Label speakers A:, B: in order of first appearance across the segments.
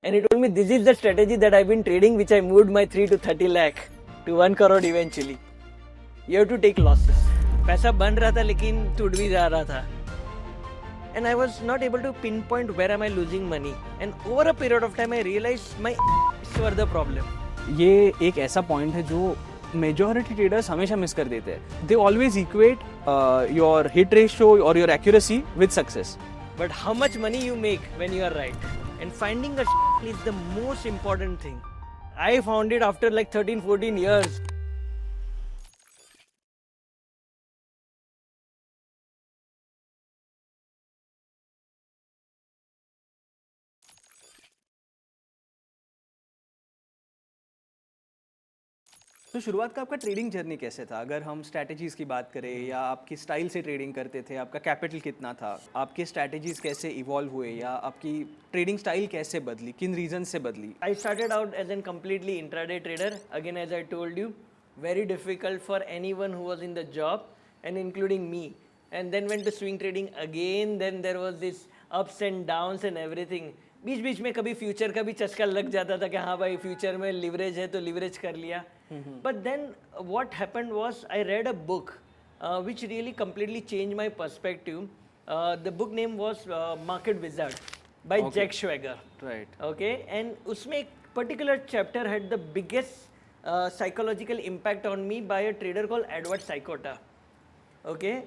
A: And he told me, this is the strategy that I've been trading, which I moved my 3 to 30 lakh to 1 crore eventually. You have to take losses. पैसा बन रहा था लेकिन टूट भी जा रहा था. And I was not able to pinpoint where am I losing money. And over a period of time I realized my were the problem.
B: ये एक ऐसा पॉइंट है जो मेजॉरिटी ट्रेडर्स हमेशा मिस कर देते हैं. They always equate your hit ratio और your accuracy with success.
A: But how much money you make when you are right. And finding a is the most important thing. I found it after like 13-14 years.
B: तो शुरुआत का आपका trading journey कैसे था? अगर हम strategies की बात करें या आपकी स्टाइल से ट्रेडिंग करते थे, आपका कैपिटल कितना था, आपके स्ट्रैटेजीज कैसे इवॉल्व हुए या आपकी ट्रेडिंग स्टाइल कैसे बदली, किन रीजन से बदली?
A: I started out as a completely intraday trader. Again, as I told you, very difficult for anyone who was in the job and including me. And then went to swing trading again. Then there was this ups and downs and everything. बीच बीच में कभी future का भी चस्का लग जाता था कि हाँ भाई फ्यूचर में लिवरेज है तो लिवरेज कर लिया. But then what happened was I read a book which really completely changed my perspective. The book name was Market Wizard by Jack Schwager.
B: Right.
A: Okay, and उसमें एक particular chapter had the biggest psychological impact on me by a trader called Edward Sykota. Okay,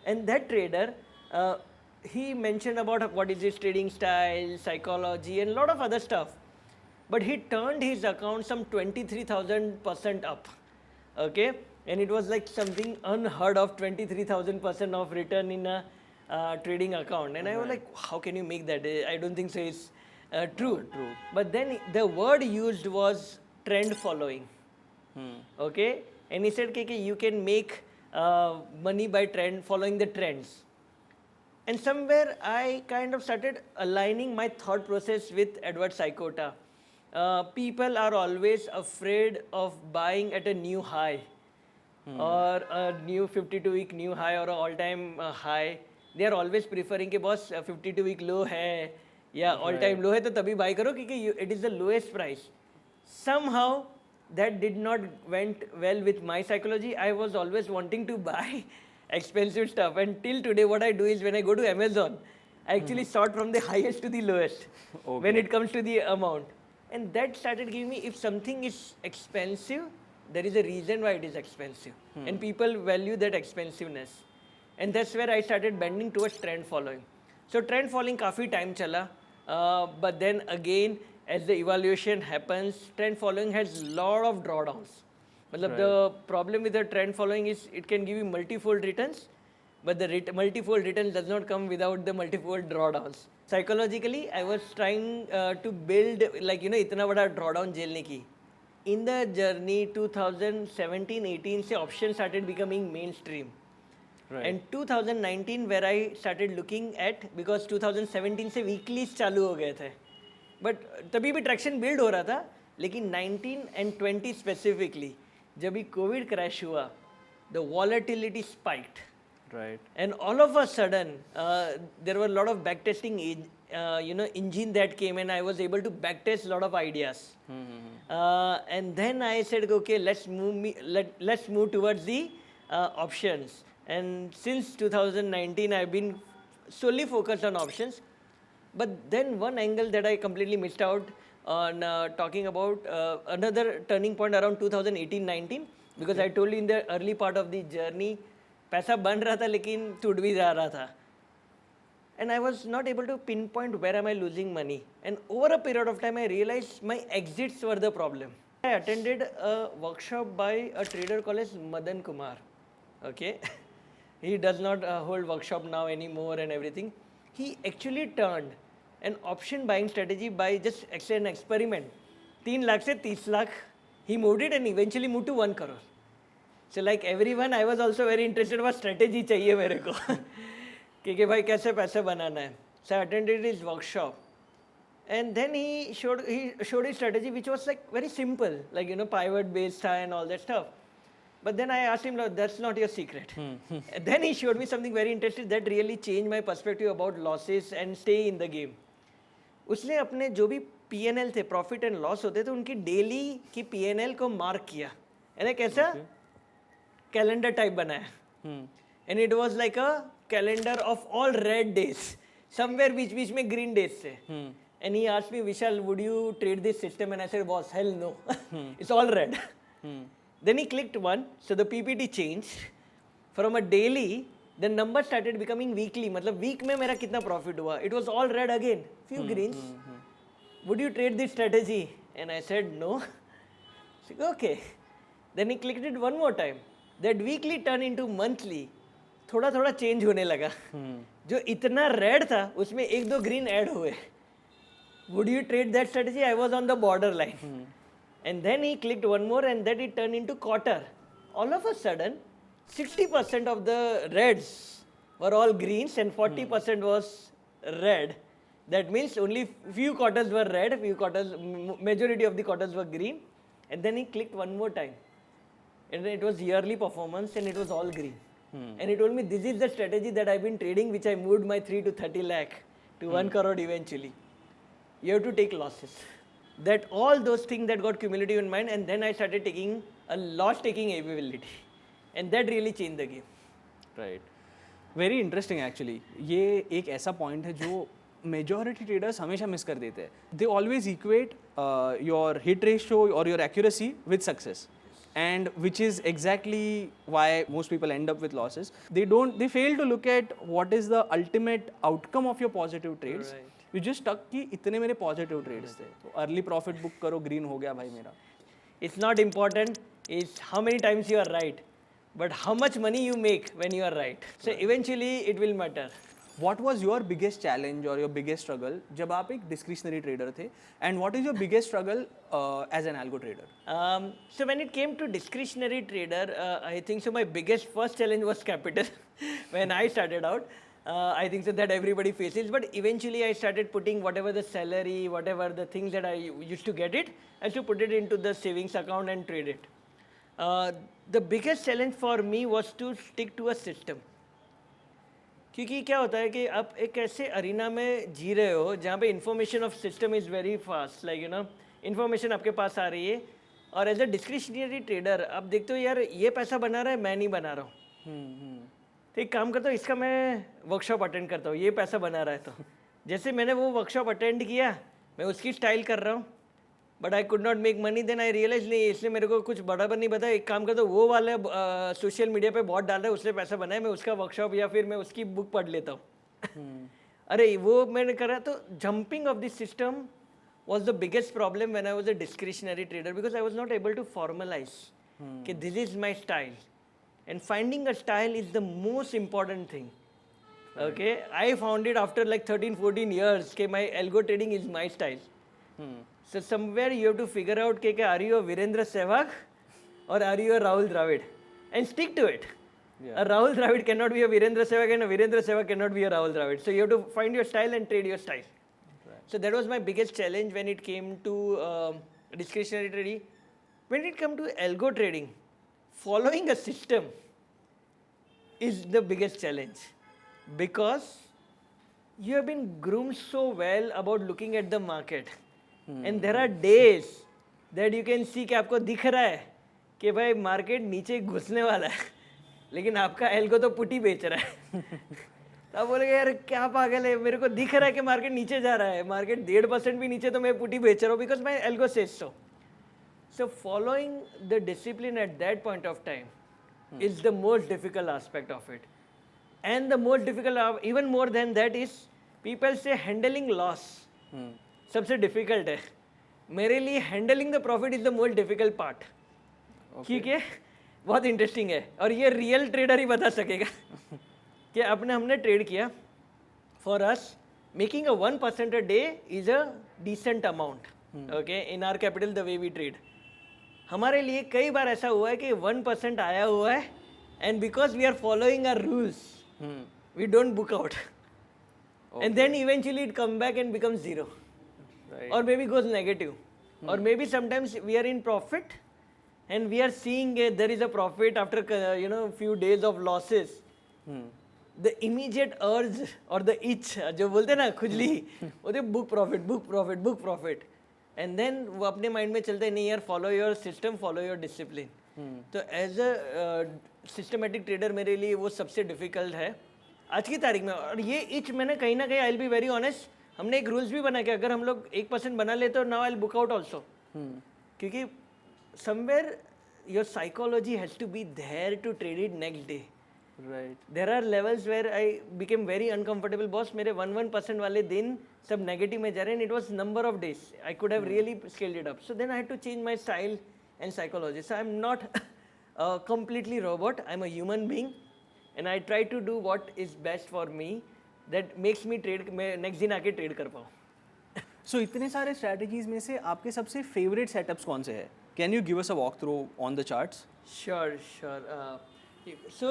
A: and that trader he mentioned about what is his trading style, psychology, and a lot of other stuff. But he turned his account some 23,000% up. Okay, and it was like something unheard of, 23,000% of return in a trading account. And I was like, how can you make that? I don't think so. It's true. But then the word used was trend following. Okay, and he said, okay, you can make money by trend following the trends. And somewhere I kind of started aligning my thought process with Edward Sykota. People are always afraid of buying at a new high or a new 52-week new high or an all-time high. They are always preferring कि boss 52-week low है या all-time low है तो तभी buy करो क्योंकि it is the lowest price. Somehow that did not went well with my psychology. I was always wanting to buy expensive stuff, and till today what I do is when I go to Amazon, I actually sort from the highest to the lowest when it comes to the amount. And that started giving me, if something is expensive, there is a reason why it is expensive. And people value that expensiveness. And that's where I started bending towards trend following. So trend following काफ़ी time चला, but then again, as the evaluation happens, trend following has lot of drawdowns. मतलब the problem with the trend following is it can give you multifold returns, but the multifold return does not come without the multifold drawdowns. Psychologically, I was trying to build like इतना बड़ा drawdown झेलने की. In the journey 2017-18 से options started becoming mainstream.
B: Right.
A: And 2019 where I started looking at, because 2017 से weeklies चालू हो गए थे. But तभी भी traction build हो रहा था, लेकिन 19 and 20 specifically जब भी कोविड क्रैश हुआ, the volatility spiked.
B: Right.
A: And all of a sudden, there were a lot of backtesting, engine that came, and I was able to backtest a lot of ideas. And then I said, okay, let's move towards the options. And since 2019, I've been solely focused on options. But then one angle that I completely missed out on talking about, another turning point around 2018-19, because I told you in the early part of the journey, पैसा बन रहा था लेकिन टूट भी जा रहा था. And I was not able to pinpoint where am I losing money. And over a period of time, I realized my exits were the problem. I attended a workshop by a trader called as Madan Kumar. Okay, he does not hold workshop now anymore and everything. He actually turned an option buying strategy by just an experiment. 3 lakh से 30 lakh, he moved it and eventually moved to 1 crore. So like everyone, I was also very interested was strategy चाहिए मेरे को कि भाई कैसे पैसे बनाना है. So I attended his workshop, and then he showed his strategy, which was like very simple, like pivot based था and all that stuff. But then I asked him, no, that's not your secret. And then he showed me something very interesting that really changed my perspective about losses and stay in the game. उसने अपने जो भी P&L थे, profit and loss होते तो उनकी daily की P&L को मार्क किया यानी कैसा कैलेंडर टाइप बनाया and it was like a calendar of all red days somewhere बीच बीच में ग्रीन डेज थे and he asked me Vishal would you trade this system and I said boss hell no it's all red then he clicked one so the PPT changed from a daily the number started becoming weekly मतलब week में मेरा कितना profit हुआ it was all red again few greens would you trade this strategy and I said no he said okay then he clicked it one more time that weekly turned into monthly थोड़ा थोड़ा change होने लगा जो इतना red था उसमें एक दो green add हुए would you trade that strategy I was on the borderline and then he clicked one more and then it turned into quarter all of a sudden 60% of the reds were all greens and 40% was red that means only few quarters were red few quarters majority of the quarters were green and then he clicked one more time and it was yearly performance and it was all green and he told me this is the strategy that I've been trading which I moved my 3 to 30 lakh to 1 crore eventually you have to take losses that all those things that got cumulative in mind and then I started taking a loss taking ability and that really changed the game
B: right very interesting actually ये एक ऐसा point है जो majority traders हमेशा miss कर देते हैं they always equate your hit ratio और your accuracy with success and which is exactly why most people end up with losses they fail to look at what is the ultimate outcome of your positive trades you just stuck कि इतने मेरे positive trades थे तो early profit book करो green हो गया भाई मेरा
A: it's not important is how many times you are right but how much money you make when you are right so eventually it will matter
B: what was your biggest challenge or your biggest struggle जब आप एक discretionary trader थे and what is your biggest struggle as an algo trader
A: so when it came to discretionary trader I think so my biggest first challenge was capital when I started out I think so that everybody faces but eventually I started putting whatever the salary whatever the things that I used to get it I used to put it into the savings account and trade it the biggest challenge for me was to stick to a system क्योंकि क्या होता है कि आप एक ऐसे arena में जी रहे हो जहाँ पे information of system is very fast like you know information आपके पास आ रही है और एज अ डिस्क्रिशनरी ट्रेडर आप देखते हो यार ये पैसा बना रहा है मैं नहीं बना रहा हूँ तो एक काम करता हूँ इसका मैं वर्कशॉप अटेंड करता हूँ ये पैसा बना रहा है तो जैसे मैंने वो वर्कशॉप अटेंड किया मैं उसकी स्टाइल कर रहा हूँ but I could not make money then I realise नहीं इसलिए मेरे को कुछ बराबर नहीं पता एक काम करता हूँ वो वाला सोशल मीडिया पे बहुत डाल रहा है उसने पैसा बनाया मैं उसका वर्कशॉप या फिर मैं उसकी बुक पढ़ लेता हूँ अरे वो मैंने करा तो jumping off this system was the biggest problem when I was a discretionary trader because I was not able to formalise कि this is my style and finding a style is the most important thing okay I found it after like 13-14 years कि my algo trading is my style so somewhere you have to figure out कि are you a Virendra Sehwag or are you a Rahul Dravid and stick to it a Rahul Dravid cannot be a Virendra Sehwag and a Virendra Sehwag cannot be a Rahul Dravid so you have to find your style and trade your style so that was my biggest challenge when it came to discretionary trading when it come to algo trading following a system is the biggest challenge because you have been groomed so well about looking at the market and there are days that you can see कि आपको दिख रहा है कि भाई market नीचे घुसने वाला है लेकिन आपका एल्गो तो पुटी बेच रहा है तो आप बोलेंगे यार क्या पागल है मेरे को दिख रहा है कि मार्केट नीचे जा रहा है मार्केट 1.5% भी नीचे तो मैं पुटी बेच रहा हूँ because my algo says so following the discipline at that point of time is the most difficult aspect of it and the most difficult even more than that is people say handling loss सबसे difficult है मेरे लिए handling the profit is the most difficult part ठीक है बहुत interesting है और ये रियल ट्रेडर ही बता सकेगा कि हमने ट्रेड किया for us making a 1% a day is a decent amount okay in our capital the way we trade हमारे लिए कई बार ऐसा हुआ है कि 1% आया हुआ है and because we are following our rules we don't book out and then eventually it come back and becomes zero or maybe goes negative or maybe sometimes we are in profit and we are seeing there is a profit after few days of losses the immediate urge or the itch जो बोलते हैं ना खुजली बोलते book profit and then वो अपने mind में चलते नहीं यार, follow your system, follow your discipline. तो एज अ सिस्टमेटिक ट्रेडर मेरे लिए वो सबसे डिफिकल्ट है आज की तारीख में। और ये इच मैंने कहीं ना कहीं, I will be very honest, हमने एक रूल्स भी बना के अगर हम लोग 1% बना लेते, तो now I will book out also, क्योंकि somewhere your psychology has to be there to trade it next day.
B: Right.
A: There are levels where I became very uncomfortable. Boss मेरे 1% वाले दिन सब नेगेटिव में जा रहे हैं, it was number of days I could have really scaled it up. So then I had to change my style and psychology. So I am not completely robot, I'm a human being and I try to do what is best for me that makes me trade, मैं next दिन आके trade कर पाऊँ।
B: सो इतने सारे strategies में से आपके सबसे फेवरेट सेटअप्स कौन से हैं? Can you give us a walk through on the charts?
A: Sure so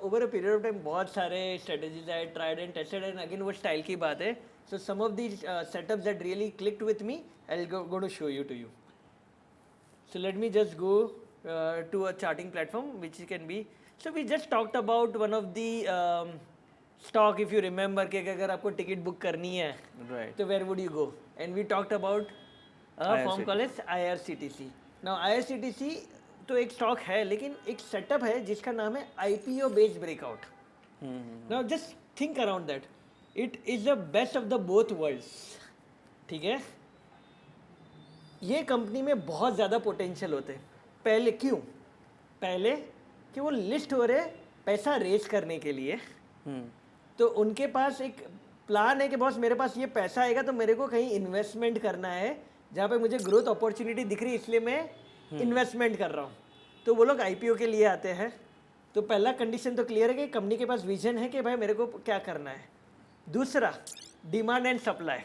A: over a period of time बहुत सारे strategies I tried and tested, and again वो स्टाइल की बात है। So some of these setups that really clicked with me, I will go to show you. So let me just go to a charting platform which can be, so we just talked about one of the stock, if you remember, कि अगर आपको ticket book करनी है
B: right.
A: तो where would you go, and we talked about a firm called as IRCTC. Now IRCTC तो एक stock है, लेकिन एक सेटअप है जिसका नाम है IPO based breakout. Now just think around that, it is the best of the both worlds, ठीक है। ये कंपनी में बहुत ज़्यादा पोटेंशियल होते हैं। पहले क्यों? पहले कि वो लिस्ट हो रहे पैसा रेज करने के लिए, तो उनके पास एक प्लान है कि बॉस मेरे पास ये पैसा आएगा तो मेरे को कहीं इन्वेस्टमेंट करना है जहाँ पे मुझे ग्रोथ अपॉर्चुनिटी दिख रही है, इसलिए मैं इन्वेस्टमेंट कर रहा हूँ। तो वो लोग IPO के लिए आते हैं। तो पहला कंडीशन तो क्लियर है कि कंपनी के पास विजन है कि भाई मेरे को क्या करना है। दूसरा, डिमांड एंड सप्लाई।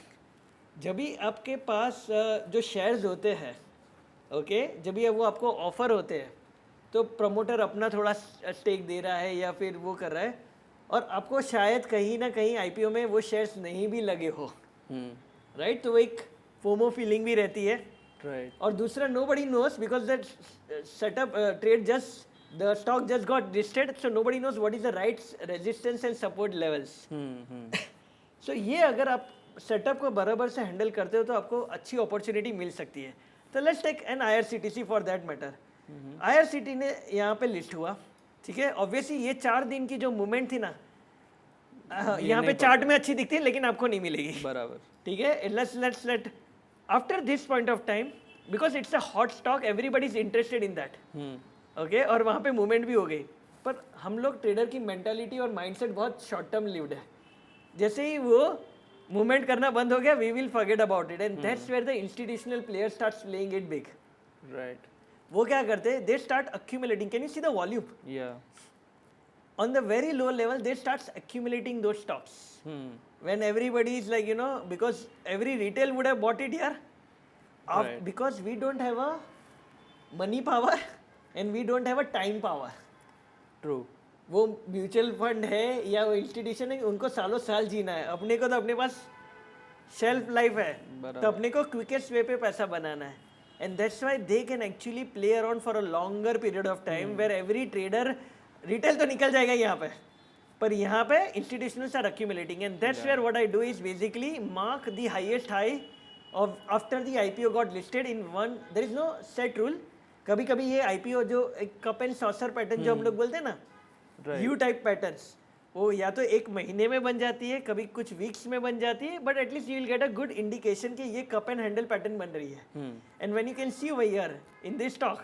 A: जब भी आपके पास जो शेयर्स होते हैं, ओके, जब भी वो आपको ऑफर होते हैं, तो प्रमोटर अपना थोड़ा स्टेक दे रहा है या फिर वो कर रहा है, और आपको शायद कहीं ना कहीं IPO में वो शेयर्स नहीं भी लगे हो, राइट। तो वो एक फोमो फीलिंग भी रहती है,
B: राइट।
A: और दूसरा, nobody knows because that setup trade just the stock just got listed, so nobody knows what is the right resistance and support levels. So ये अगर आप सेटअप को बराबर से हैंडल करते हो तो आपको अच्छी अपॉर्चुनिटी मिल सकती है। तो let's take an IRCTC for that matter. IRCTC ने यहाँ पे लिस्ट हुआ, ठीक है। ऑब्वियसली ये 4 दिन की जो मूवमेंट थी ना, यहाँ पे चार्ट में अच्छी दिखती है लेकिन आपको नहीं मिलेगी,
B: बराबर,
A: ठीक है। Let after this point of time, because it's a hot stock, everybody is interested in that, okay, और वहाँ पे मूवमेंट भी हो गई। पर हम लोग ट्रेडर की मेंटालिटी और माइंडसेट बहुत शॉर्ट टर्म लिव्ड है। जैसे ही वो मूवमेंट करना बंद हो गया, we will forget about it, and that's where the institutional player starts playing it big,
B: right.
A: वो क्या करते हैं, they start accumulating, can you see the volume,
B: या
A: on the very low level they starts accumulating those stocks when everybody is like, you know, because every retail would have bought it here,
B: Right.
A: because we don't have a money power and we don't have a time power.
B: True.
A: वो mutual fund है या वो institution है, उनको सालों साल जीना है। अपने को तो अपने पास शेल्फ लाइफ है, तो अपने को क्विकेस्ट वे पे पैसा बनाना है, and that's why they can actually play around for a longer period of time, where every trader, retail तो निकल जाएगा यहाँ पे, पर यहाँ पे institutionals are accumulating, and that's where what I do is basically mark the highest high of after the IPO got listed in one, there is no set rule. कभी कभी ये IPO जो एक कप एंड सॉसर पैटर्न जो हम लोग बोलते हैं ना, यू टाइप पैटर्न्स, वो या तो 1 महीने में बन जाती है, कभी कुछ वीक्स में बन जाती है, but at least you will get a good indication कि ये कप एंड हैंडल पैटर्न बन रही है। And when you can see over here in this stock,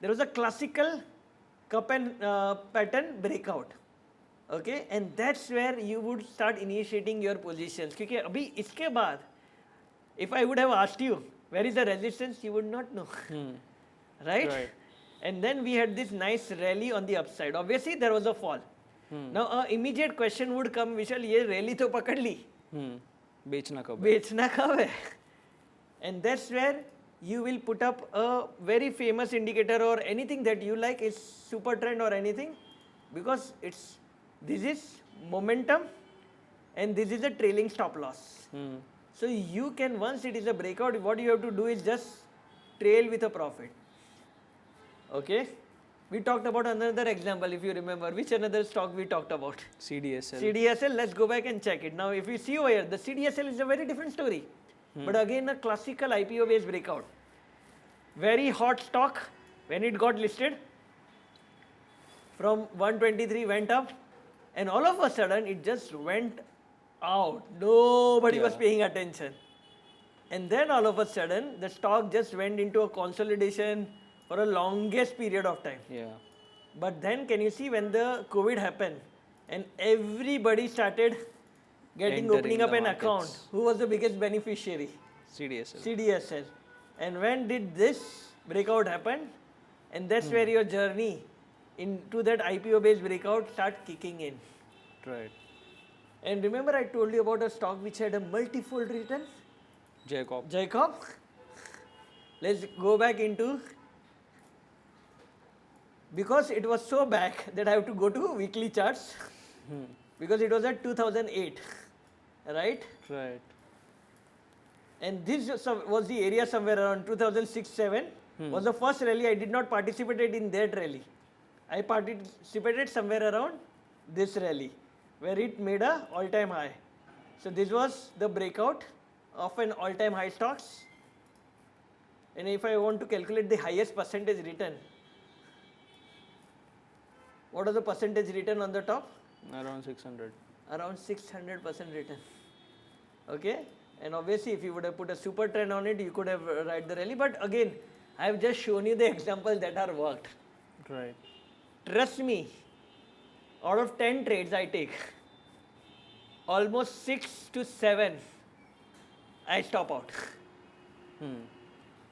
A: there was a classical cup and pattern breakout, okay, and that's where you would start initiating your positions, क्योंकि अभी इसके बाद if I would have asked you where is the resistance, you would not know, right? And then we had this nice rally on the upside. Obviously there was a fall. Now immediate question would come, Vishal, ये rally तो पकड़ ली,
B: बेचना कब है?
A: बेचना कब है? And that's where you will put up a very famous indicator or anything that you like, is super trend or anything, because this is momentum and this is a trailing stop loss. So you can, once it is a breakout, what you have to do is just trail with a profit. Okay, we talked about another example, if you remember. Which another stock we talked about?
B: CDSL.
A: CDSL. Let's go back and check it. Now if you see over here, the CDSL is a very different story. but again a classical IPO based breakout. Very hot stock when it got listed, from 123 went up, and all of a sudden it just went out. Nobody was
B: Yeah.
A: paying attention. And then all of a sudden the stock just went into a consolidation for a longest period of time.
B: Yeah.
A: But then can you see when the COVID happened and everybody started getting
B: Entering
A: opening up
B: the
A: an account,
B: markets.
A: who was the biggest beneficiary?
B: CDSL.
A: CDSL. And when did this breakout happen? And that's where your journey into that IPO based breakout start kicking in.
B: Right.
A: And remember I told you about a stock which had a multifold return?
B: Jacob.
A: Jacob. Let's go back into, because it was so back that I have to go to weekly charts because it was at 2008, right?
B: Right.
A: And this was the area somewhere around 2006-7 was the first rally. I did not participate in that rally. I participated somewhere around this rally where it made a all-time high. So this was the breakout of an all-time high stocks. And if I want to calculate the highest percentage return, what are the percentage return on the top?
B: Around 600.
A: Around 600% return. Okay, and obviously if you would have put a super trend on it, you could have ride the rally. But again, I have just shown you the examples that are worked.
B: Right.
A: Trust me, out of 10 trades I take, almost 6 to 7 I stop out.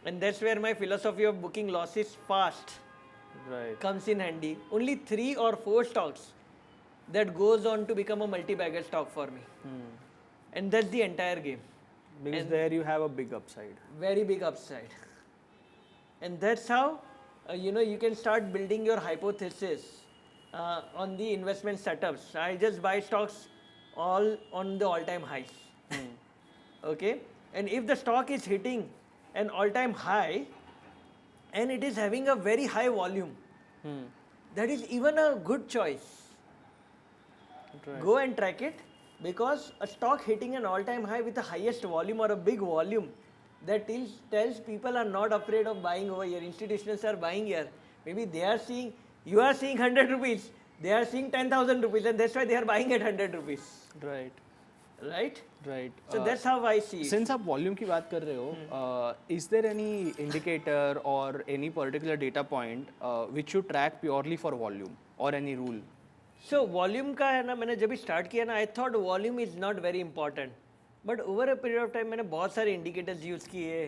A: And that's where my philosophy of booking losses fast
B: Right.
A: comes in handy. Only 3 or 4 stocks that goes on to become a multi-bagger stock for me. And that's the entire game.
B: Because there you have a big upside.
A: Very big upside. And that's how you can start building your hypothesis on the investment setups. I just buy stocks all on the all-time highs. Okay, and if the stock is hitting an all-time high and it is having a very high volume, that is even a good choice.
B: Right.
A: Go and track it, because a stock hitting an all-time high with the highest volume or a big volume, that tells people are not afraid of buying over here. Institutions are buying here. Maybe they are seeing, you are seeing 100 rupees, they are seeing 10,000 rupees, and that's why they are buying at 100 rupees.
B: Right.
A: Right?
B: Right.
A: So that's how I see it.
B: Since आप volume की बात कर रहे हो, is there any indicator or any particular data point which you track purely for volume or any rule?
A: So volume का है ना, मैंने जब भी स्टार्ट किया ना, I thought volume is not very important, but over a period of time मैंने बहुत सारे इंडिकेटर्स यूज़ किए,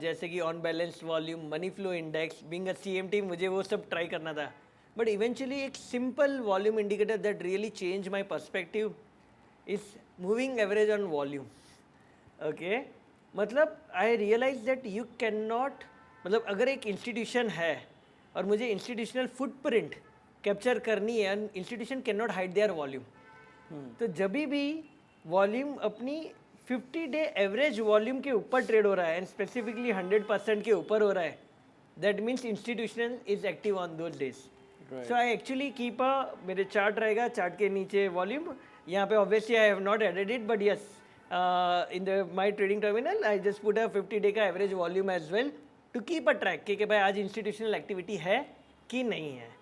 A: जैसे कि on balanced volume, money flow index, being a CMT मुझे वो सब ट्राई करना था. बट इवेंचुअली एक simple volume indicator that really change my perspective is moving average on volume. Okay, मतलब आई realise that you can not, मतलब अगर एक इंस्टीट्यूशन है और मुझे इंस्टीट्यूशनल फुटप्रिंट कैप्चर करनी है, institution can not hide there volume. तो जब भी वॉल्यूम अपनी 50-day एवरेज वॉल्यूम के ऊपर ट्रेड हो रहा है एंड स्पेसिफिकली 100% के ऊपर हो रहा है, that means institutional is active on those days. So I actually keep मेरे चार्ट रहेगा, चार्ट के नीचे वॉल्यूम, यहाँ पे obviously I have not added it, but yes in the my trading terminal I just put a 50-day का average volume as well to keep a track कि भाई आज इंस्टीट्यूशनल एक्टिविटी है कि नहीं है.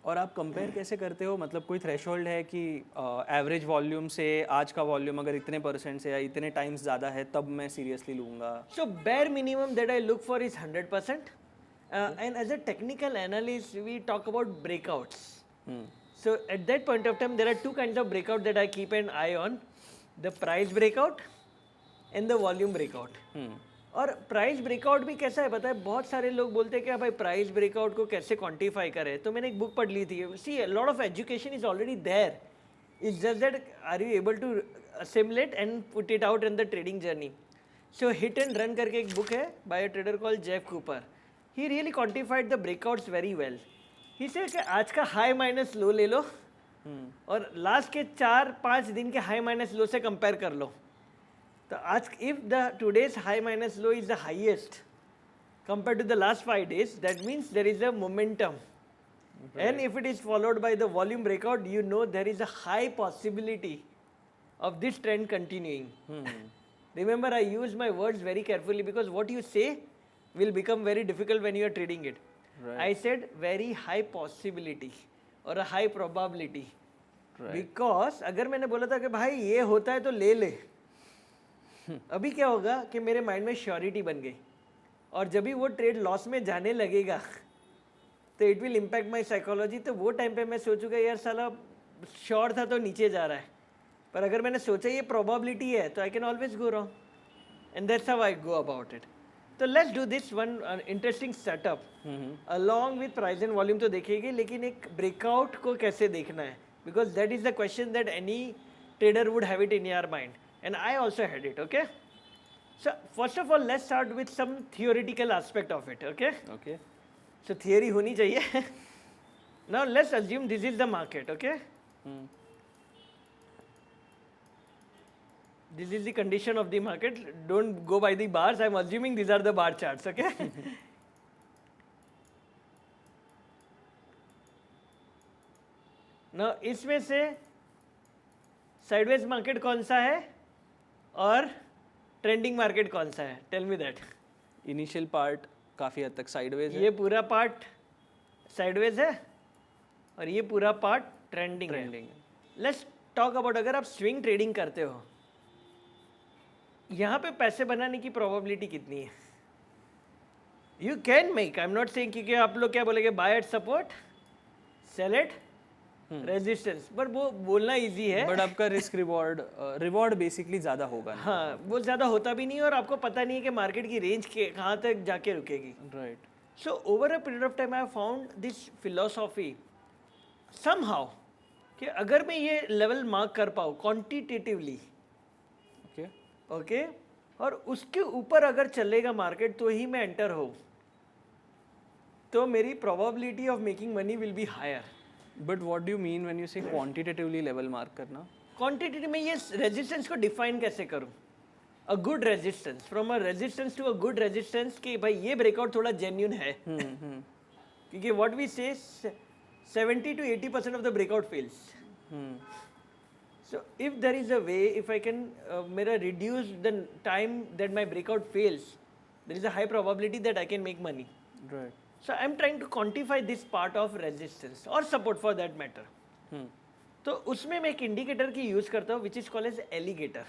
B: और आप कंपेयर कैसे करते हो, मतलब कोई थ्रेशोल्ड है कि एवरेज वॉल्यूम से आज का वॉल्यूम अगर इतने % से या इतने टाइम्स ज़्यादा है तब मैं सीरियसली लूँगा?
A: So bare minimum that I look for is 100%. And as a technical analyst, we talk about breakouts. So at that point of time, there are two kinds of breakout that I keep an eye on: the price breakout and the volume breakout. और price breakout भी कैसा है पता है, बहुत सारे लोग बोलते हैं कि भाई प्राइस ब्रेकआउट को कैसे क्वांटिफाई करें. तो मैंने एक बुक पढ़ ली थी. See lot of education is already there, it's just that are you able to assimilate and put it out in the trading journey. So hit and run करके एक बुक है by a trader called Jeff Cooper. He really quantified the breakouts very well. He say कि आज का high minus low ले लो और last के 4-5 दिन के हाई माइनस लो से कंपेयर कर लो. तो आज if the today's high minus low is the highest compared to the last 5 days, that means there is a momentum. And if it is followed by the volume breakout, you know there is a high possibility of this trend continuing. Remember, I use my words very carefully because what you say will become very difficult when you are trading it.
B: Right.
A: I said very high possibility or a high probability.
B: Right.
A: Because अगर मैंने बोला था कि भाई ये होता है तो ले ले, अभी क्या होगा कि मेरे माइंड में श्योरिटी बन गई, और जब भी वो ट्रेड लॉस में जाने लगेगा तो it will impact my psychology. तो वो टाइम पे मैं सोचूंगा यार साला श्योर था तो नीचे जा रहा है, पर अगर मैंने सोचा ये प्रोबेबिलिटी है तो I can always go wrong, and that's how I go about it. तो let's do this one interesting setup along with price and volume तो देखेंगे, लेकिन एक ब्रेकआउट को कैसे देखना है, because that is the question that any trader would have it in your mind, and I also had it. Okay, so first of all let's start with some theoretical aspect of it. Okay,
B: Okay.
A: So theory होनी चाहिए. Now let's assume this is the market. Okay, this is the condition of the market. Don't go by the bars. I'm assuming these are the bar charts. Okay. Now इसमें से sideways market कौन सा है और trending market कौन सा है? Tell me that.
B: Initial part काफ़ी हद तक साइडवेज है.
A: ये पूरा पार्ट साइडवेज है और ये पूरा पार्ट ट्रेंडिंग है.
B: ट्रेंडिंग है.
A: लेट्स टॉक अबाउट, अगर आप स्विंग ट्रेडिंग करते हो, यहाँ पे पैसे बनाने की प्रोबेबिलिटी कितनी है? You can make, I am not saying क्योंकि आप लोग क्या बोलेंगे, buy at support, sell at resistance, पर वो बोलना इजी है.
B: बट आपका रिस्क रिवॉर्ड बेसिकली ज़्यादा होगा.
A: हाँ, वो ज़्यादा होता भी नहीं, और आपको पता नहीं है कि मार्केट की रेंज के कहाँ तक जाके रुकेगी.
B: Right.
A: So over a period of time I found this philosophy somehow कि अगर मैं ये लेवल मार्क कर पाऊँ क्वांटिटेटिवली,
B: ओके.
A: ओके, और उसके ऊपर अगर चलेगा मार्केट तो ही मैं एंटर हो, तो मेरी probability of making money will be higher.
B: But what do you mean when you say quantitatively level mark करना?
A: क्वांटिटेटिव में ये रेजिस्टेंस को डिफाइन कैसे करूं? A good resistance, from a resistance to a good resistance, कि भाई ये breakout थोड़ा जेन्युइन है. क्योंकि व्हाट वी से 70 to 80% of the breakout fails. So if there is a way, if I can reduce the time that my breakout fails, there is a high probability that I can make money.
B: Right.
A: So I'm trying to quantify this part of resistance or support for that matter. तो उसमें मैं एक indicator की use करता हूँ which is called as alligator.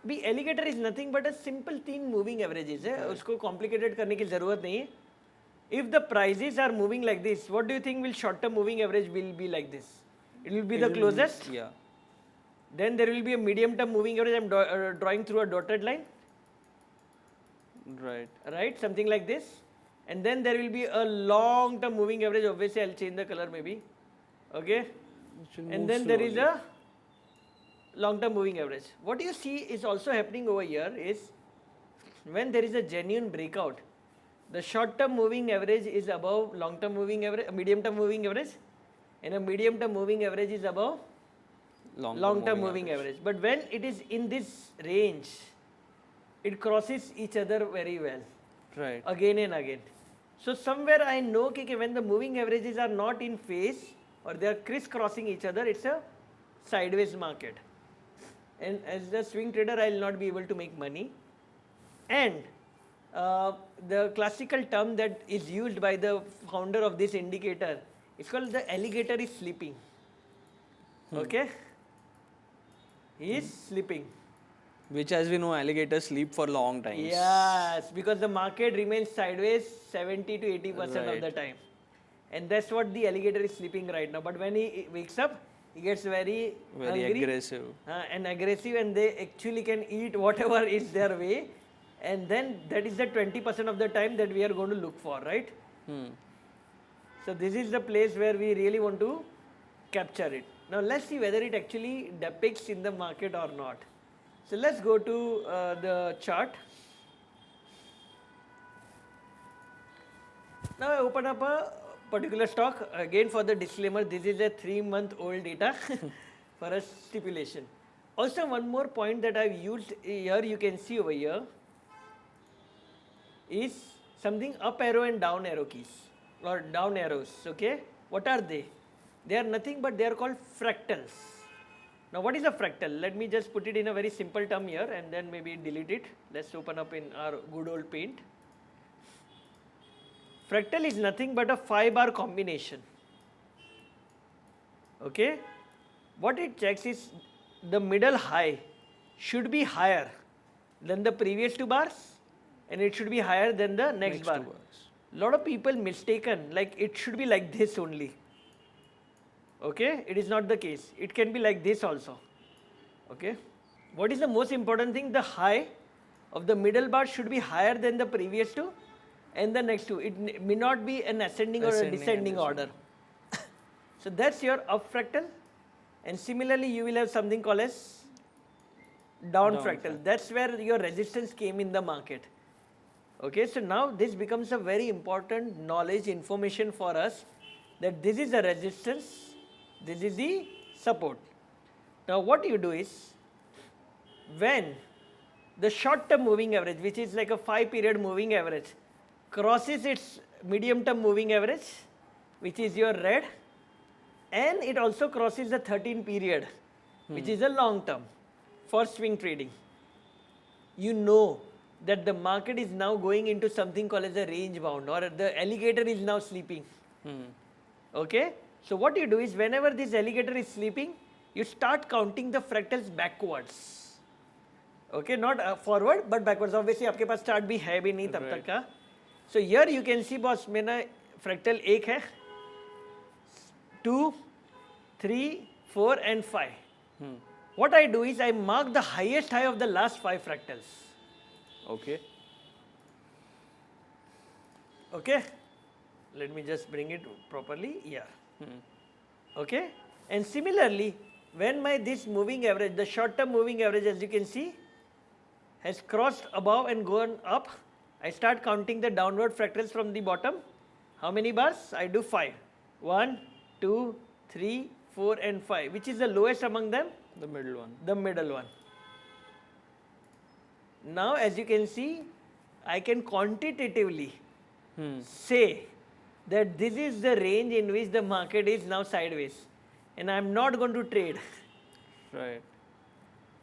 A: भी alligator is nothing but a simple 3 moving averages है, उसको complicated करने की जरूरत नहीं है. If the prices are moving like this, what do you think will short term moving average will be like this? It will be the closest.
B: Yeah.
A: Then there will be a medium term moving average. I'm drawing through a dotted line.
B: Right.
A: Right, something like this. And then there will be a long term moving average. Obviously, I'll change the color maybe. Okay. And then there is a long term moving average. What you see is also happening over here is when there is a genuine breakout, the short term moving average is above long term moving average, medium term moving average. And a medium term moving average is above long term moving average. But when it is in this range, it crosses each other very well.
B: Right.
A: Again and again. So somewhere I know कि when the moving averages are not in phase or they are crisscrossing each other, it's a sideways market. And as a swing trader, I will not be able to make money. And the classical term that is used by the founder of this indicator, it's called the alligator is sleeping. Okay? He is sleeping.
B: Which, as we know, alligators sleep for long times.
A: Yes, because the market remains sideways 70 to 80% of
B: Right.
A: the time. And that's what the alligator is sleeping right now. But when he wakes up, he gets very hungry,
B: aggressive.
A: And aggressive, and they actually can eat whatever is their way. And then that is the 20% of the time that we are going to look for, right? So this is the place where we really want to capture it. Now let's see whether it actually depicts in the market or not. So let's go to the chart. Now I open up a particular stock. Again, for the disclaimer, this is a 3-month-old data for a stipulation. Also, one more point that I've used here, you can see over here, is something up arrow and down arrow keys or down arrows. Okay, what are they? They are nothing but they are called fractals. Now what is a fractal? Let me just put it in a very simple term here and then maybe delete it. Let's open up in our good old paint. Fractal is nothing but a 5-bar combination. Okay? What it checks is the middle high should be higher than the previous 2 bars and it should be higher than the next bar.
B: 2 bars.
A: Lot of people mistaken, like it should be like this only. Okay, it is not the case. It can be like this also. Okay, what is the most important thing? The high of the middle bar should be higher than the previous 2 and the next 2. It may not be an ascending or a
B: Ascending and
A: descending order. So that's your up fractal, and similarly you will have something called as down fractal. That's where your resistance came in the market. Okay, so now this becomes a very important knowledge, information for us, that this is the resistance, this is the support. Now what you do is, when the short term moving average, which is like a 5-period moving average, crosses its medium term moving average, which is your red, and it also crosses the 13-period, which is a long term for swing trading, you know that the market is now going into something called as a range bound, or the alligator is now sleeping. Okay, so what you do is, whenever this alligator is sleeping, you start counting the fractals backwards. Okay, not forward but backwards. Obviously आपके पास start भी है भी नहीं तब तक का. So here you can see boss, मेरा fractal 1 है, 2, 3, 4 and 5. What I do is I mark the highest high of the last 5 fractals.
B: Okay.
A: Okay, let me just bring it properly here. Okay, and similarly when my this moving average, the short term moving average, as you can see, has crossed above and gone up, I start counting the downward fractals from the bottom. How many bars? I do 5. 1, 2, 3, 4 and 5. Which is the lowest among them?
B: The middle one.
A: The middle one. Now as you can see, I can quantitatively say that this is the range in which the market is now sideways, and I am not going to trade.
B: Right.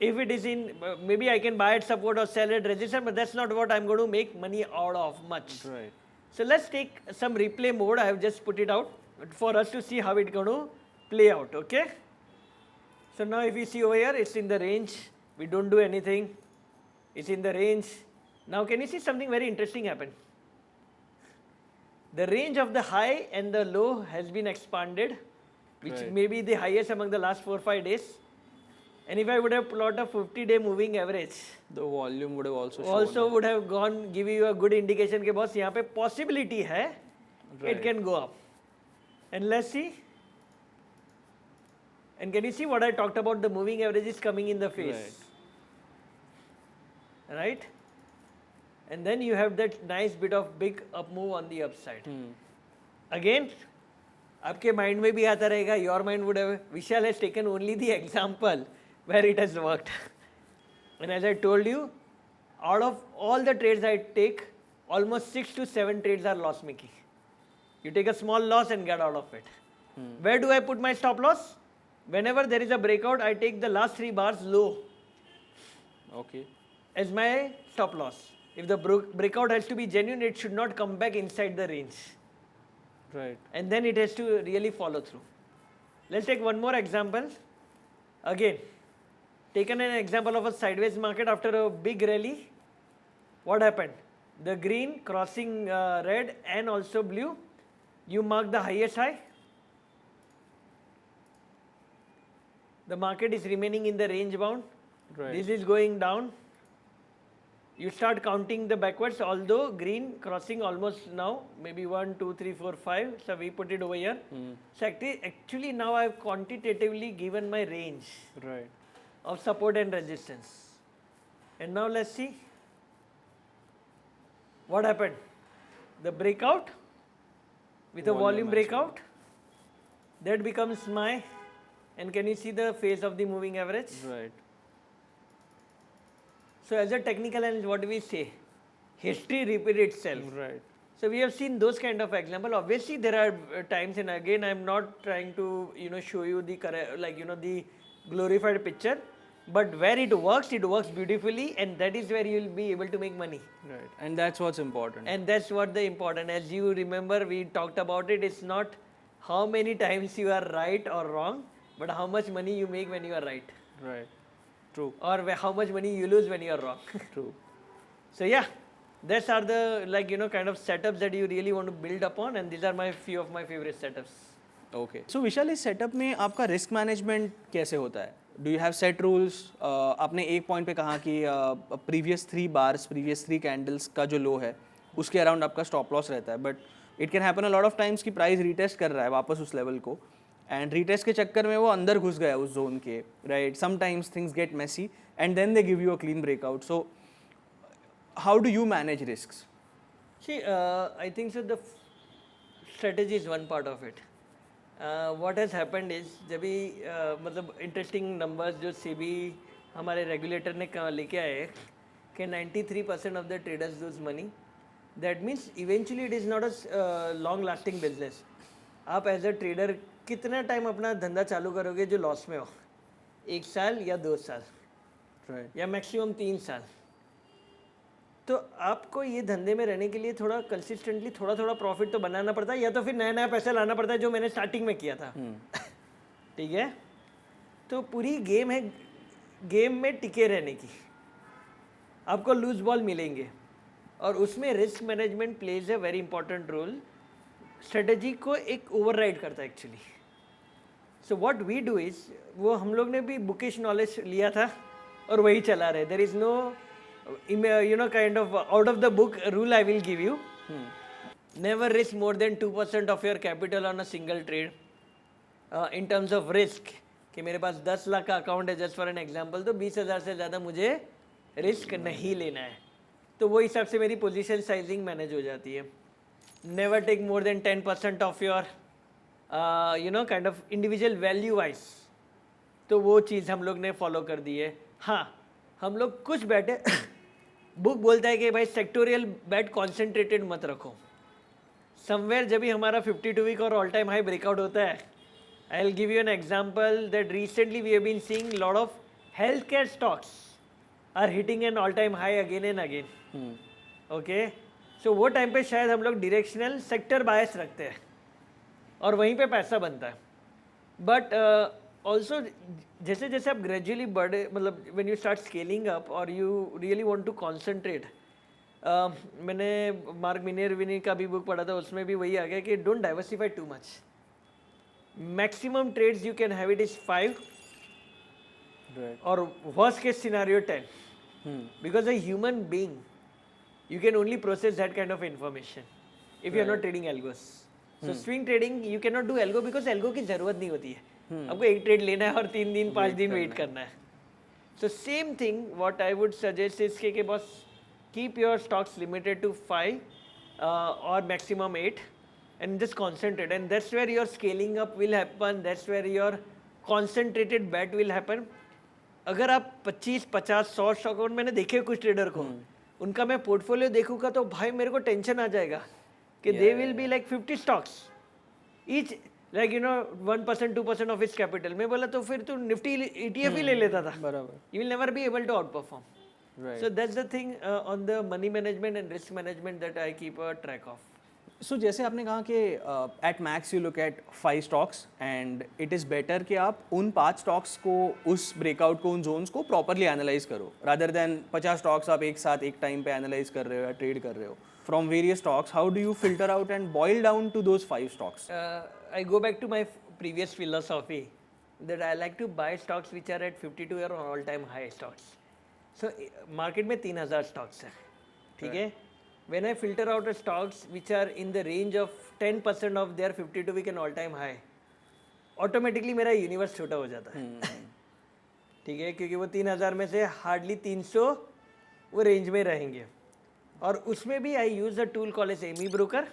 A: If it is in, maybe I can buy at support or sell at resistance, but that's not what I'm going to make money out of much.
B: Right.
A: So let's take some replay mode. I have just put it out for us to see how it's going to play out. Okay. So now if you see over here, it's in the range. We don't do anything. It's in the range. Now can you see something very interesting happen? The range of the high and the low has been expanded, which may be the highest among the last 4-5 days. And if I would have plotted a 50-day moving average,
B: the volume would have also shown
A: would have gone, give you a good indication कि boss यहाँ पे possibility है, it can go up. And let's see. And can you see what I talked about? The moving average is coming in the face. Right? And then you have that nice bit of big up move on the upside. Again, आपके mind में भी आता रहेगा, your mind would have, Vishal has taken only the example where it has worked. And as I told you, out of all the trades I take, almost 6 to 7 trades are loss making. You take a small loss and get out of it. Where do I put my stop loss? Whenever there is a breakout, I take the last 3 bars low.
B: Okay.
A: As my stop loss. If the breakout has to be genuine, it should not come back inside the range.
B: Right.
A: And then it has to really follow through. Let's take one more example. Again, taken an example of a sideways market after a big rally. What happened? The green crossing red and also blue. You mark the highest high. The market is remaining in the range bound.
B: Right.
A: This is going down. You start counting the backwards, although green crossing almost now, maybe 1, 2, 3, 4, 5. So we put it over here. So actually now I have quantitatively given my range of support and resistance. And now let's see what happened. The breakout with a volume breakout, that becomes my, and can you see the phase of the moving average?
B: Right.
A: So as a technical analyst, what do we say? History repeats itself.
B: Right.
A: So we have seen those kind of example. Obviously there are times, and again I am not trying to show you the the glorified picture, but where it works beautifully, and that is where you will be able to make money.
B: Right. And that's what's important.
A: And that's what the important. As you remember, we talked about it. It's not how many times you are right or wrong, but how much money you make when you are right,
B: Right. True.
A: or how much money you lose when you are wrong.
B: True.
A: So yeah, these are the kind of setups that you really want to build upon, and these are my few of my favorite setups.
B: Okay so Vishal, इस setup में आपका risk management कैसे होता है? Do you have set rules? आपने एक point पे कहा कि प्रीवियस 3 बार्स, प्रीवियस 3 कैंडल्स का जो लो है उसके अराउंड आपका स्टॉप लॉस रहता है, but it can happen a lot of times कि प्राइस रीटेस्ट कर रहा है वापस उस लेवल को, एंड रीटेस्ट के चक्कर में वो अंदर घुस गया उस जोन के, right? Sometimes things get messy and then they give you a clean breakout. So how do you manage risks?
A: See, I think so. The strategy is one part of it. What has happened is जब भी मतलब interesting numbers जो सेबी हमारे regulator ने लेके आए कि 93% of the traders lose money. That means eventually it is not a long lasting business. आप एज अ ट्रेडर कितना टाइम अपना धंधा चालू करोगे जो लॉस में हो? 1 साल या 2 साल,
B: राइट.
A: या मैक्सिमम 3 साल. तो आपको ये धंधे में रहने के लिए थोड़ा कंसिस्टेंटली थोड़ा थोड़ा प्रॉफिट तो बनाना पड़ता है, या तो फिर नया नया पैसा लाना पड़ता है, जो मैंने स्टार्टिंग में किया था. ठीक है, तो पूरी गेम है, गेम में टिके रहने की. आपको लूज बॉल मिलेंगे, और उसमें risk management plays a very important role. Strategy को एक ओवरराइड करता है actually. So what we do is, वो हम लोग ने भी बुकिश नॉलेज लिया था और वही चला रहे. There is no kind of out of the book rule I will give you. Never risk more than 2% of your capital on a single trade. In terms of risk, कि मेरे पास 10 लाख का account है जस्ट फॉर एन एग्जांपल, तो 20,000 से ज़्यादा मुझे risk नहीं लेना है. तो वो हिसाब से मेरी पोजीशन साइजिंग मैनेज हो जाती है. Never take more than 10% of your kind of individual value wise. तो वो चीज़ हम लोग ने फॉलो कर दी है. हाँ, हम लोग कुछ बैठे बुक बोलता है कि भाई सेक्टोरियल बैट कॉन्सेंट्रेटेड मत रखो. समवेयर जब भी हमारा 52 वीक और ऑल टाइम हाई ब्रेकआउट होता है, I will give you an example that recently we have been seeing lot of health care stocks are hitting an all time high again and again. Okay, so वो time पे शायद हम लोग directional sector बायस रखते हैं और वहीं पे पैसा बनता है. बट ऑल्सो जैसे जैसे आप ग्रेजुअली बढ़े, मतलब when you start scaling up और you really want to concentrate, मैंने मार्क मिनर्विनी का भी बुक पढ़ा था, उसमें भी वही आ गया कि don't diversify too much. Maximum trades you can have it is 5, और worst case scenario 10. Because a human being you can only process that kind of information if you are not trading algos. So swing trading you cannot do algo because algo की ज़रूरत नहीं होती है. आपको एक trade लेना है और 3 दिन 5 दिन वेट करना है. So same thing what I would suggest is कि बस keep your stocks limited to 5 or maximum 8 and just concentrate, and that's where your scaling up will happen, that's where your concentrated bet will happen. अगर आप 25, 50, 100 stock, मैंने देखे कुछ trader को, उनका मैं पोर्टफोलियो देखूंगा तो भाई मेरे को टेंशन आ जाएगा कि they will be like 50 stocks each, like 1%, 2% of its capital. मैं बोला तो फिर तू निफ्टी ETF ही ले लेता था. बराबर. You will never be able to outperform. So that's the thing on the money management and risk management that I keep a track of.
B: सो जैसे आपने कहा कि at max you look at 5 stocks, and it is better कि आप उन 5 stocks को, उस ब्रेकआउट को, उन जोन्स को प्रॉपरली एनालाइज करो, रादर देन 50 स्टॉक्स आप एक साथ एक टाइम पे एनालाइज कर रहे हो या ट्रेड कर रहे हो. From various stocks, how do you filter out and boil down to those 5 stocks?
A: I go back to my previous philosophy that I like to buy stocks which are at 52 year all time high stocks. So market में 3000 stocks हैं, ठीक है. When I filter out the stocks which are in the range of 10% of their 52 week and all time high, automatically मेरा universe छोटा हो जाता है. ठीक है, क्योंकि वो 3000 में से हार्डली 300 वो रेंज में रहेंगे. और उसमें भी I use a tool call as AmiBroker,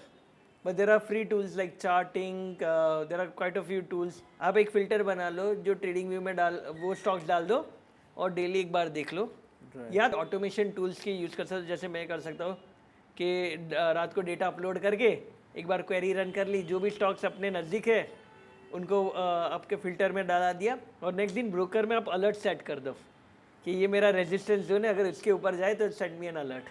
A: but there are free tools like charting, there are quite a few tools. आप एक फ़िल्टर बना लो जो ट्रेडिंग व्यू में डाल, वो स्टॉक्स डाल दो और डेली एक बार देख लो. या ऑटोमेशन टूल्स की यूज़ कर सकते हो, जैसे मैं कर सकता हूँ कि रात को डेटा अपलोड करके एक बार क्वेरी रन कर ली, जो भी स्टॉक्स अपने नज़दीक है उनको आपके फिल्टर में डाला दिया और नेक्स्ट दिन ब्रोकर में आप अलर्ट सेट कर दो कि ये मेरा रेजिस्टेंस जोन है, अगर इसके ऊपर जाए तो सेंड मी एन अलर्ट।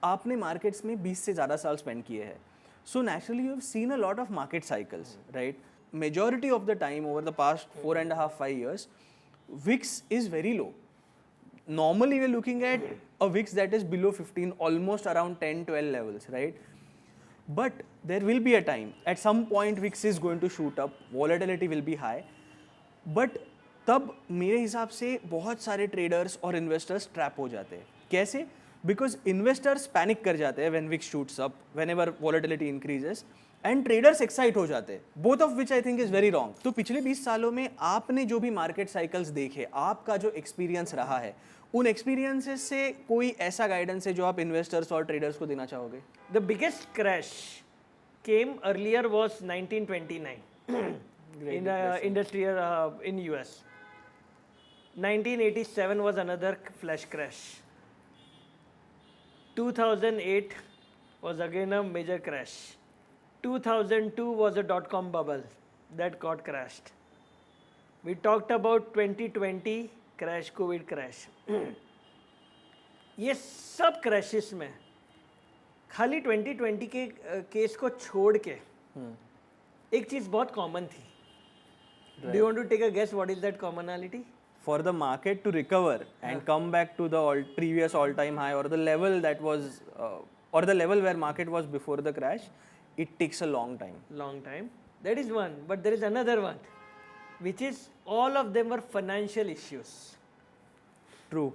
B: आपने मार्केट्स में 20 से ज़्यादा साल स्पेंड किए हैं, so naturally you have seen a lot of market cycles, right? Majority of the time over the past 4.5-5 years, VIX is very low. Normally we're looking at a VIX that is below 15, almost around 10-12 levels, right? But there will be a time, at some point VIX is going to shoot up, volatility will be high, but तब मेरे हिसाब से बहुत सारे traders और investors trap हो जाते हैं। कैसे? बिकॉज इन्वेस्टर्स पैनिक कर जाते हैं when VIX shoots up, whenever volatility increases, and traders excite हो जाते हैं, both of which I think is very wrong. तो पिछले 20 सालों में आपने जो भी मार्केट साइकिल्स देखे, आपका जो एक्सपीरियंस रहा है, उन एक्सपीरियंसेस से कोई ऐसा गाइडेंस है जो आप इन्वेस्टर्स और ट्रेडर्स को देना चाहोगे?
A: The biggest crash came earlier was 1929 in industrial in US. 1987 was another flash crash. 2008 was again a major crash. 2002 was a dot-com bubble that got crashed. We talked about 2020 crash, COVID crash. ये सब crashes में खाली 2020 के case को छोड़ के एक चीज़ बहुत कॉमन थी. Do you want to take a guess what is that commonality?
B: For the market to recover and come back to the previous all-time high, or the level that was, or the level where market was before the crash, it takes a long time.
A: Long time. That is one. But there is another one, which is all of them were financial issues.
B: True.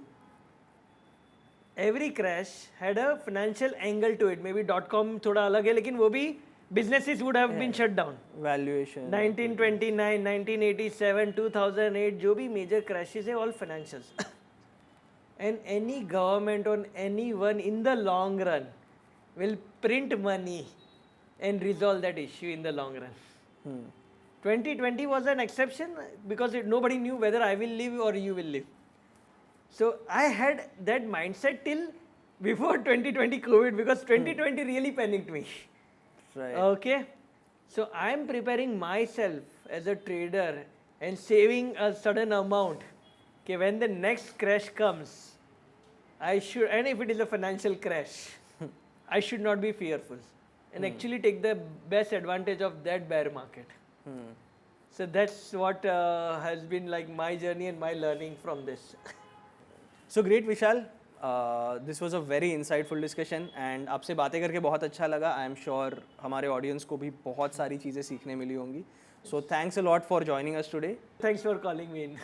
A: Every crash had a financial angle to it. Maybe .com थोड़ा अलग है, लेकिन वो भी businesses would have been shut down.
B: Valuation.
A: 1929, 1987, 2008, जो भी major crashes है, all financials. And any government or anyone in the long run will print money and resolve that issue in the long run. 2020 was an exception because nobody knew whether I will live or you will live. So I had that mindset till before 2020 COVID, because 2020 really panicked me.
B: Right.
A: Okay, so I am preparing myself as a trader and saving a certain amount. Okay, when the next crash comes, I should, and if it is a financial crash, I should not be fearful and actually take the best advantage of that bear market. So that's what has been like my journey and my learning from this.
B: So great, Vishal. This was a very insightful discussion and आपसे बातें करके बहुत अच्छा लगा. I am sure हमारे audience को भी बहुत सारी चीज़ें सीखने मिली होंगी. So thanks a lot for joining us today.
A: Thanks for calling me in.